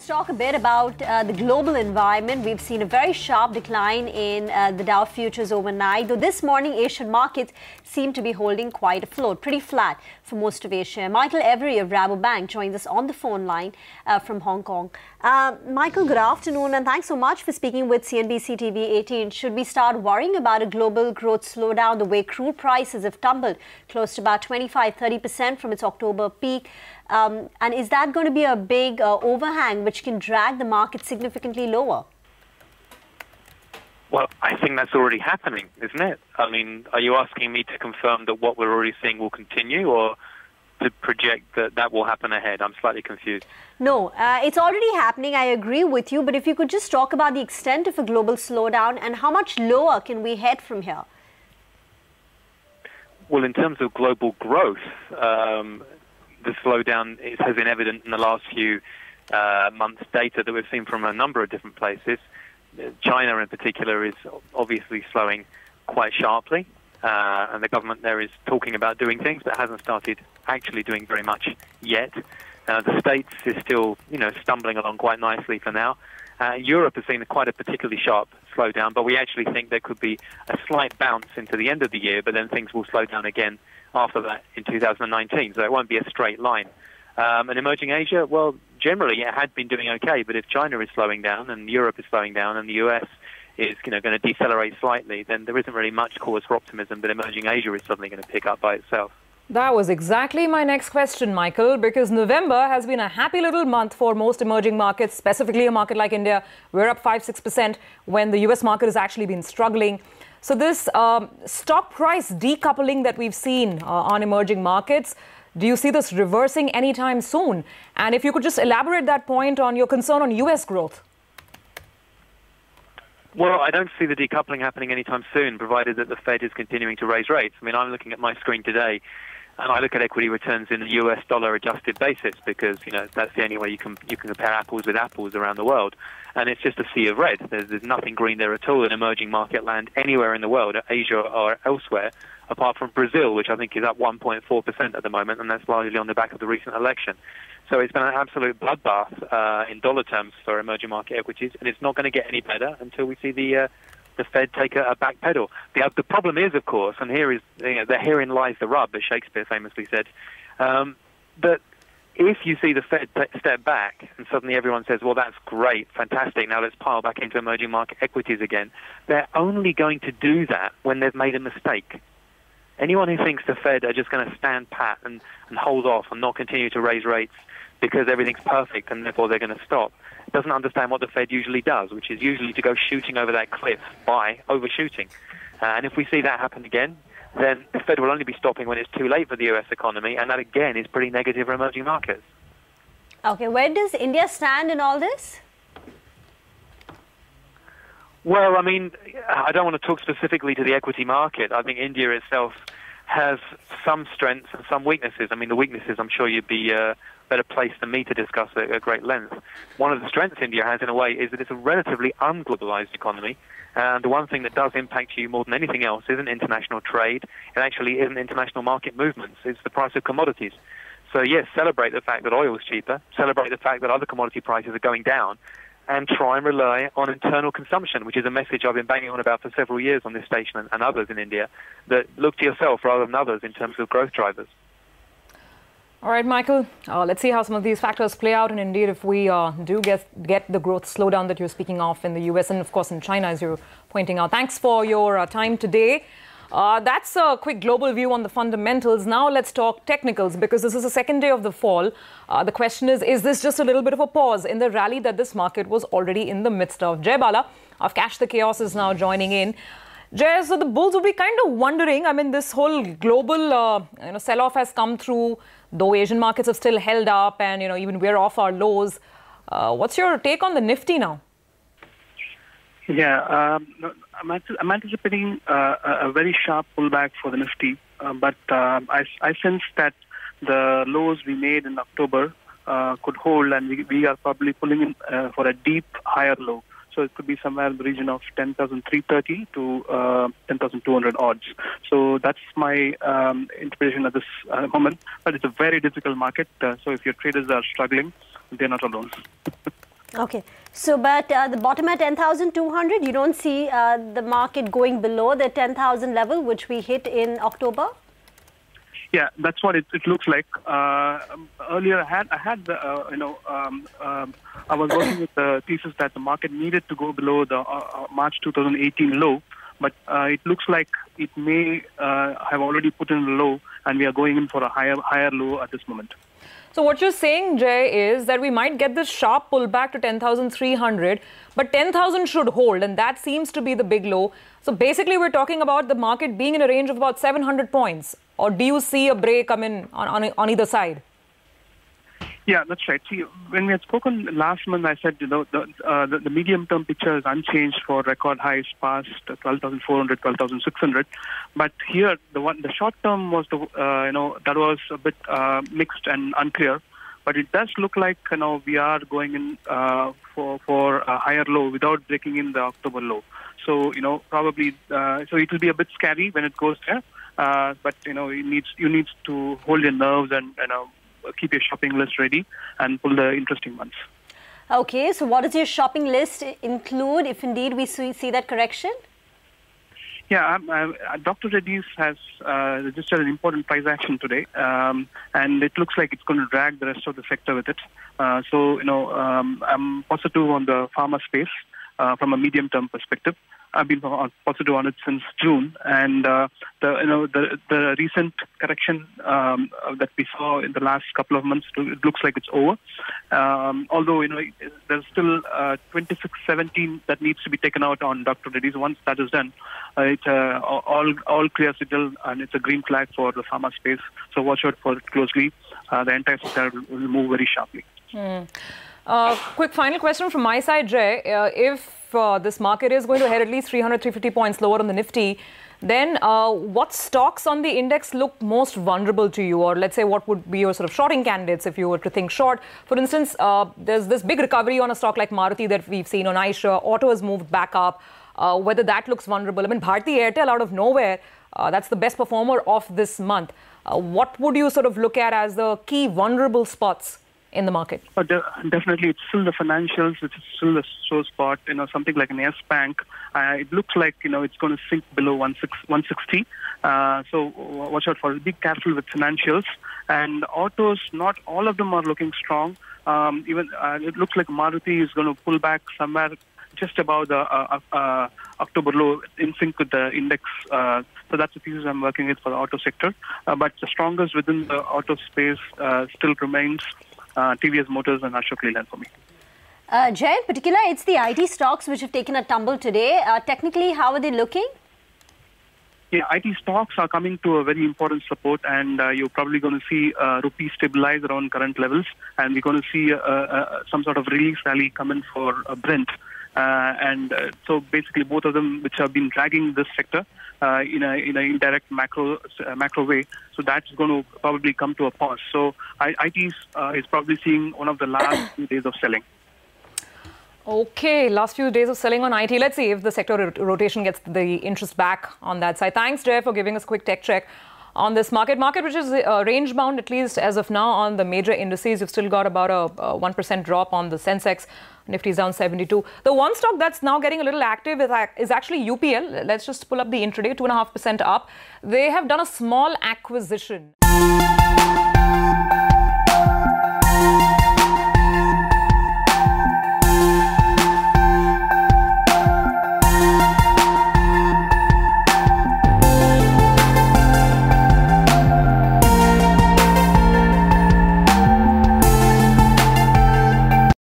let's talk a bit about the global environment. We've seen a very sharp decline in the Dow futures overnight, though this morning Asian markets seem to be holding quite afloat, pretty flat for most of Asia. Michael Every of Rabobank joins us on the phone line from Hong Kong. Michael, good afternoon, and thanks so much for speaking with CNBC TV18. Should we start worrying about a global growth slowdown the way crude prices have tumbled close to about 25-30% from its October peak? And is that going to be a big overhang which can drag the market significantly lower? Well, I think that's already happening, isn't it? I mean, are you asking me to confirm that what we're already seeing will continue, or to project that that will happen ahead? I'm slightly confused. No, it's already happening. I agree with you. But if you could just talk about the extent of a global slowdown and how much lower can we head from here? Well, in terms of global growth, the slowdown has been evident in the last few months' data that we've seen from a number of different places. China in particular is obviously slowing quite sharply, and the government there is talking about doing things but hasn't started actually doing very much yet. The States is still, stumbling along quite nicely for now. Europe has seen quite a particularly sharp slowdown, but we actually think there could be a slight bounce into the end of the year, but then things will slow down again after that in 2019, so it won't be a straight line. And emerging Asia, well, generally it had been doing okay, but if China is slowing down and Europe is slowing down and the US is going to decelerate slightly, then there isn't really much cause for optimism that emerging Asia is suddenly going to pick up by itself. That was exactly my next question, Michael, because November has been a happy little month for most emerging markets, specifically a market like India. We're up 5-6% when the US market has actually been struggling. So this stock price decoupling that we've seen on emerging markets, do you see this reversing anytime soon? And if you could just elaborate that point on your concern on US growth. Well, I don't see the decoupling happening anytime soon, provided that the Fed is continuing to raise rates. I mean, I'm looking at my screen today, and I look at equity returns in the US dollar adjusted basis because, that's the only way you can compare apples with apples around the world. And it's just a sea of red. There's nothing green there at all in emerging market land anywhere in the world, Asia or elsewhere, apart from Brazil, which I think is up 1.4% at the moment, and that's largely on the back of the recent election. So it's been an absolute bloodbath in dollar terms for emerging market equities, and it's not going to get any better until we see the Fed take a back pedal. The problem is, of course, and herein lies the rub, as Shakespeare famously said, that if you see the Fed step back and suddenly everyone says, well, that's great, fantastic, now let's pile back into emerging market equities again, they're only going to do that when they've made a mistake. Anyone who thinks the Fed are just going to stand pat and hold off and not continue to raise rates because everything's perfect and therefore they're going to stop doesn't understand what the Fed usually does, which is usually to go shooting over that cliff by overshooting. And if we see that happen again, then the Fed will only be stopping when it's too late for the US economy, and that again is pretty negative for emerging markets. Okay, where does India stand in all this? Well, I mean, I don't want to talk specifically to the equity market. I think India itself has some strengths and some weaknesses. I mean, the weaknesses I'm sure you'd be better placed than me to discuss at great length. One of the strengths India has, in a way, is that it's a relatively unglobalized economy. And the one thing that does impact you more than anything else isn't international trade. It actually isn't international market movements. It's the price of commodities. So, yes, celebrate the fact that oil is cheaper. Celebrate the fact that other commodity prices are going down. And try and rely on internal consumption, which is a message I've been banging on about for several years on this station and others in India, that look to yourself rather than others in terms of growth drivers. All right, Michael, let's see how some of these factors play out. And indeed, if we do get the growth slowdown that you're speaking of in the US and, of course, in China, as you're pointing out. Thanks for your time today. That's a quick global view on the fundamentals. Now let's talk technicals, because this is the second day of the fall. The question is this just a little bit of a pause in the rally that this market was already in the midst of? Jay Bala of Cash the Chaos is now joining in. Jay, so the bulls will be kind of wondering, I mean, this whole global sell-off has come through, though Asian markets have still held up and, even we're off our lows. What's your take on the Nifty now? Yeah, I'm anticipating a very sharp pullback for the Nifty, but I sense that the lows we made in October could hold, and we are probably pulling in for a deep higher low. So it could be somewhere in the region of 10,330 to 10,200 odds. So that's my interpretation at this moment. But it's a very difficult market. So if your traders are struggling, they're not alone. Okay. So, but the bottom at 10,200, you don't see the market going below the 10,000 level, which we hit in October? Yeah, that's what it looks like. Earlier, I had the, I was working with the thesis that the market needed to go below the March 2018 low, but it looks like it may have already put in a low, and we are going in for a higher low at this moment. So what you're saying, Jay, is that we might get this sharp pullback to 10,300, but 10,000 should hold, and that seems to be the big low. So basically, we're talking about the market being in a range of about 700 points. Or do you see a break come in on either side? Yeah, that's right. See, when we had spoken last month, I said, the medium-term picture is unchanged for record highs past 12,400, 12,600. But here, the short-term was that was a bit mixed and unclear. But it does look like we are going in for a higher low without breaking in the October low. So probably so it will be a bit scary when it goes there. But you need to hold your nerves and keep your shopping list ready and pull the interesting ones. Okay, so what does your shopping list include if indeed we see that correction? Yeah, Dr. Reddy's has registered an important price action today, and it looks like it's going to drag the rest of the sector with it. I'm positive on the pharma space from a medium-term perspective. I've been positive on it since June, and the recent correction that we saw in the last couple of months, it looks like it's over. Although there's still 26.17 that needs to be taken out on Dr. Reddy's. Once that is done, it's all clear signal, and it's a green flag for the pharma space. So watch out for it closely. The entire sector will move very sharply. Quick final question from my side, Jay. If this market is going to head at least 300, 350 points lower on the Nifty, then what stocks on the index look most vulnerable to you? Or let's say, what would be your sort of shorting candidates if you were to think short? For instance, there's this big recovery on a stock like Maruti that we've seen on Aisha. Auto has moved back up. Whether that looks vulnerable. I mean, Bharti Airtel out of nowhere, that's the best performer of this month. What would you sort of look at as the key vulnerable spots in the market? Definitely, it's still the financials, which is still the sore spot. Something like an S Bank, it looks like it's going to sink below 160. So watch out for it. Be careful with financials and autos. Not all of them are looking strong. Even it looks like Maruti is going to pull back somewhere just above the October low, in sync with the index. So that's the thesis I'm working with for the auto sector. But the strongest within the auto space still remains TVS Motors and Ashok Leyland for me. Jay, in particular, it's the IT stocks which have taken a tumble today. Technically, how are they looking? Yeah, IT stocks are coming to a very important support, and you're probably going to see rupee stabilize around current levels, and we're going to see some sort of release rally come in for Brent. So basically, both of them, which have been dragging this sector in an indirect macro way, so that's going to probably come to a pause. So IT is probably seeing one of the last few days of selling. Okay, last few days of selling on IT. Let's see if the sector rotation gets the interest back on that side. Thanks, Jay, for giving us a quick tech check on this market which is range bound, at least as of now, on the major indices. You've still got about a 1% drop on the Sensex. Nifty is down 72. The one stock that's now getting a little active is actually UPL. Let's just pull up the intraday, 2.5% up. They have done a small acquisition.